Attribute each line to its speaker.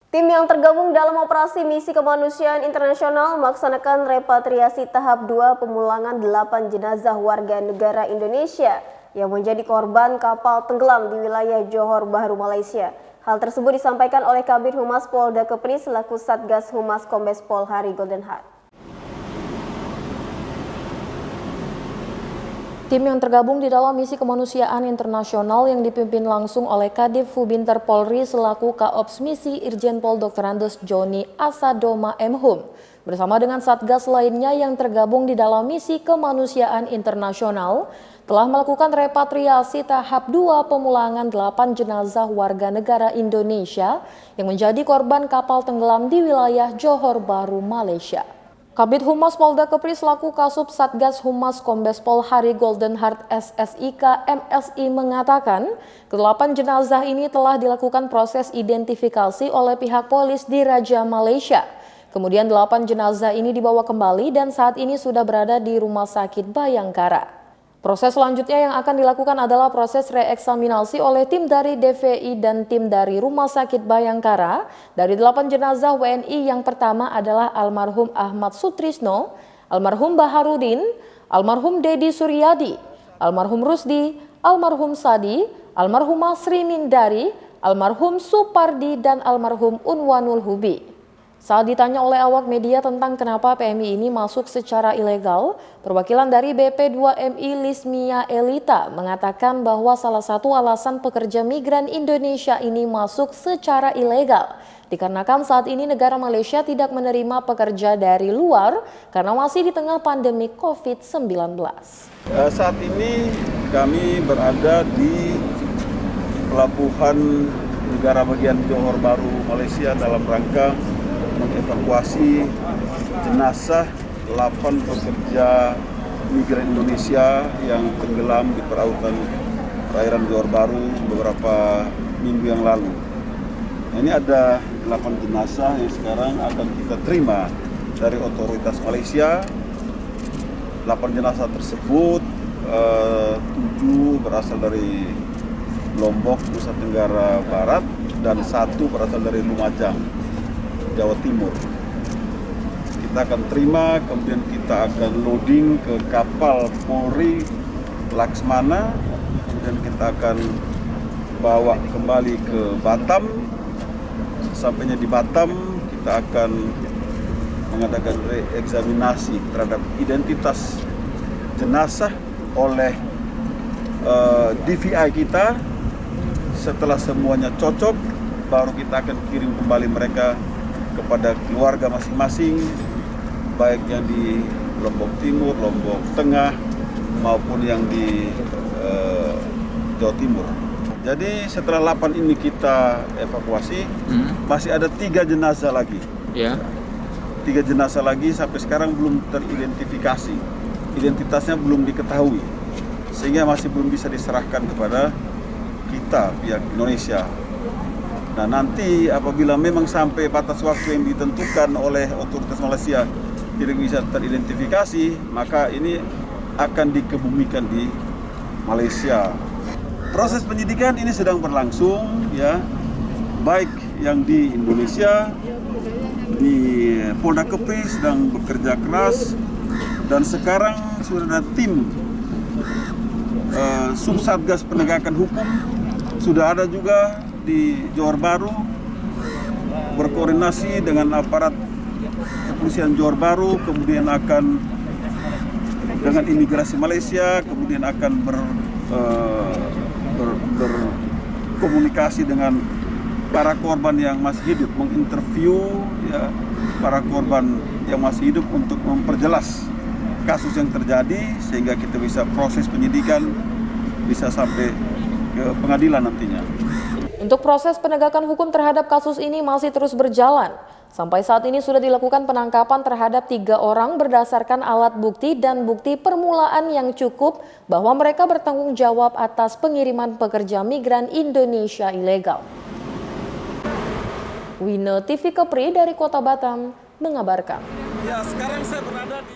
Speaker 1: Tim yang tergabung dalam operasi misi kemanusiaan internasional melaksanakan repatriasi tahap 2 pemulangan 8 jenazah warga negara Indonesia yang menjadi korban kapal tenggelam di wilayah Johor Bahru, Malaysia. Hal tersebut disampaikan oleh Kabid Humas Polda Kepri selaku Satgas Humas Kombes Pol Hari Goldenheart. Tim yang tergabung di dalam misi kemanusiaan internasional yang dipimpin langsung oleh Kadif Hubinter Polri selaku Kaops Misi Irjen Pol Dr. Andes Joni Asadoma M.Hum bersama dengan Satgas lainnya yang tergabung di dalam misi kemanusiaan internasional telah melakukan repatriasi tahap 2 pemulangan 8 jenazah warga negara Indonesia yang menjadi korban kapal tenggelam di wilayah Johor Bahru, Malaysia. Kabid Humas Polda Kepri selaku Kasub Satgas Humas Kombes Pol Hari Goldenheart SSIK MSI mengatakan ke-8 jenazah ini telah dilakukan proses identifikasi oleh pihak polis di Raja Malaysia. Kemudian 8 jenazah ini dibawa kembali dan saat ini sudah berada di Rumah Sakit Bayangkara. Proses selanjutnya yang akan dilakukan adalah proses reeksaminasi oleh tim dari DVI dan tim dari Rumah Sakit Bayangkara. Dari 8 jenazah WNI yang pertama adalah almarhum Ahmad Sutrisno, almarhum Baharudin, almarhum Dedi Suryadi, almarhum Rusdi, almarhum Sadi, almarhumah Sri Nindari, almarhum Supardi, dan almarhum Unwanul Hubi. Saat ditanya oleh awak media tentang kenapa PMI ini masuk secara ilegal, perwakilan dari BP2MI Lismia Elita mengatakan bahwa salah satu alasan pekerja migran Indonesia ini masuk secara ilegal dikarenakan saat ini negara Malaysia tidak menerima pekerja dari luar karena masih di tengah pandemi COVID-19.
Speaker 2: Saat ini kami berada di pelabuhan negara bagian Johor Bahru, Malaysia dalam rangka mengevakuasi jenazah 8 pekerja migran Indonesia yang tenggelam di perairan Johor Bahru beberapa minggu yang lalu. Ini ada 8 jenazah yang sekarang akan kita terima dari otoritas Malaysia. 8 jenazah tersebut 7 berasal dari Lombok, Nusa Tenggara Barat, dan 1 berasal dari Lumajang, Jawa Timur. Kita akan terima, kemudian kita akan loading ke kapal Polri Laksmana, kemudian kita akan bawa kembali ke Batam. Sampainya di Batam, kita akan mengadakan reeksaminasi terhadap identitas jenazah oleh DVI kita. Setelah semuanya cocok, baru kita akan kirim kembali mereka kepada keluarga masing-masing, baik yang di Lombok Timur, Lombok Tengah, maupun yang di Jawa Timur. Jadi setelah 8 ini kita evakuasi, masih ada 3 jenazah lagi. 3 jenazah lagi sampai sekarang belum teridentifikasi, identitasnya belum diketahui, sehingga masih belum bisa diserahkan kepada kita, pihak Indonesia. Nah, nanti apabila memang sampai batas waktu yang ditentukan oleh otoritas Malaysia tidak bisa teridentifikasi, maka ini akan dikebumikan di Malaysia. Proses penyidikan ini sedang berlangsung, ya, baik yang di Indonesia, di Polda Kepri sedang bekerja keras, dan sekarang sudah ada tim Subsatgas Penegakan Hukum, sudah ada juga di Johor Bahru, berkoordinasi dengan aparat kepolisian Johor Bahru, kemudian akan dengan imigrasi Malaysia, kemudian akan berkomunikasi dengan para korban yang masih hidup, menginterview, ya, para korban yang masih hidup untuk memperjelas kasus yang terjadi sehingga kita bisa proses penyidikan bisa sampai ke pengadilan nantinya.
Speaker 1: Untuk proses penegakan hukum terhadap kasus ini masih terus berjalan. Sampai saat ini sudah dilakukan penangkapan terhadap 3 orang berdasarkan alat bukti dan bukti permulaan yang cukup bahwa mereka bertanggung jawab atas pengiriman pekerja migran Indonesia ilegal. Wino TV Kepri dari Kota Batam mengabarkan.
Speaker 2: Ya, sekarang saya berada di